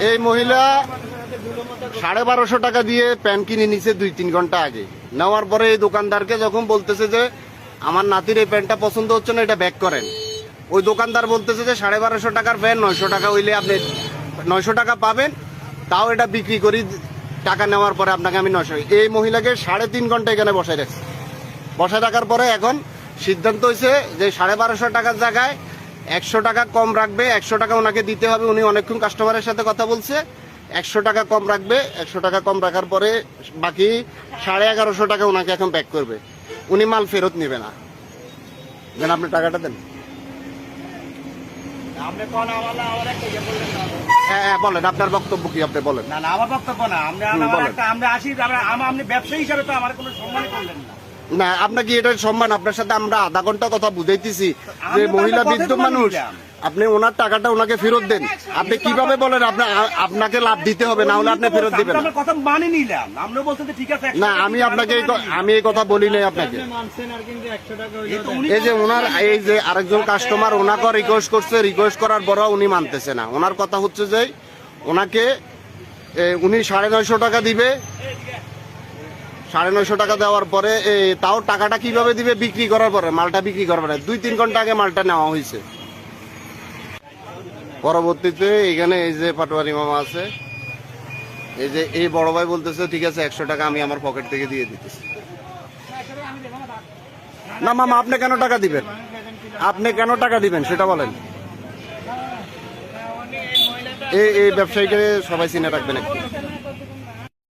এই মহিলা 1250 টাকা দিয়ে প্যান্ট কিনে নিছে 2-3 ঘন্টা আগে। নেওয়ার পরে এই দোকানদারকে যখন বলতেছে যে আমার নাতির এই প্যান্টটা পছন্দ হচ্ছে না, এটা ব্যাক করেন, ওই দোকানদার বলতেছে যে 1250 টাকার প্যান্ট 900 টাকা হইলে আপনি 900 টাকা পাবেন, তাও এটা বিক্রি করি টাকা নেওয়ার পরে আপনাকে আমি 900। এই মহিলাকে 3.5 ঘন্টা এখানে বসায় রাখছি। বসায় রাখার পরে এখন সিদ্ধান্ত হয়েছে যে 1250 টাকার জায়গায় 100 টাকা কম রাখবে, 100 টাকা ওনাকে দিতে হবে। উনি অনেকক্ষণ কাস্টমারের সাথে কথা বলছে, 100 টাকা কম রাখবে। 100 টাকা কম রাখার পরে বাকি 1150 টাকা ওনাকে এখন ব্যাক করবে। উনি মাল ফেরত নেবে না। দেন আপনি টাকাটা দেন। হ্যাঁ বলেন, আপনার বক্তব্য কি আপনি বলেন। না আমার বক্তব্য না, আমরা আসি, আপনি ব্যবসায়ী হিসাবে তো আমার কোনো সম্মানই করলেন না। না আপনাকে এটা সম্মান, আপনার সাথে আমরা আধা ঘন্টা কথা বুঝাইতেছি যে মহিলা বৃদ্ধ মানুষ, আপনি ওনার টাকাটা ওনাকে ফেরত দেন। আপনি কিভাবে বলেন আপনাকে লাভ দিতে হবে, না হলে আপনি ফেরত দিবেন না। কথা মানে নিলাম, আপনি বলছেন ঠিক আছে। না আমি আপনাকে আমি এই কথা বলি নাই আপনাকে। এই যে ওনার এই যে আরেকজন কাস্টমার ওনাকে রিকোয়েস্ট করছে, রিকোয়েস্ট করার পরও উনি মানতেছে না। ওনার কথা হচ্ছে যে ওনাকে উনি 950 টাকা দিবে। 950 টাকা দেওয়ার পরে তাও টাকাটা কিভাবে দিবে, বিক্রি করার পরে, মালটা বিক্রি করার পরে 2-3 ঘন্টা আগে মালটা নেওয়া হয়েছে। পরবর্তীতে এখানে এই যে পাটোয়ারি মামা আছে, এই যে এই বড় ভাই বলতেছে ঠিক আছে 100 টাকা আমি আমার পকেট থেকে দিয়ে দিতেছি। না মামা আপনি কেন টাকা দিবেন, আপনি কেন টাকা দিবেন সেটা বলেন। এই ব্যবসায়ীকে সবাই চিনে রাখবেন একটু।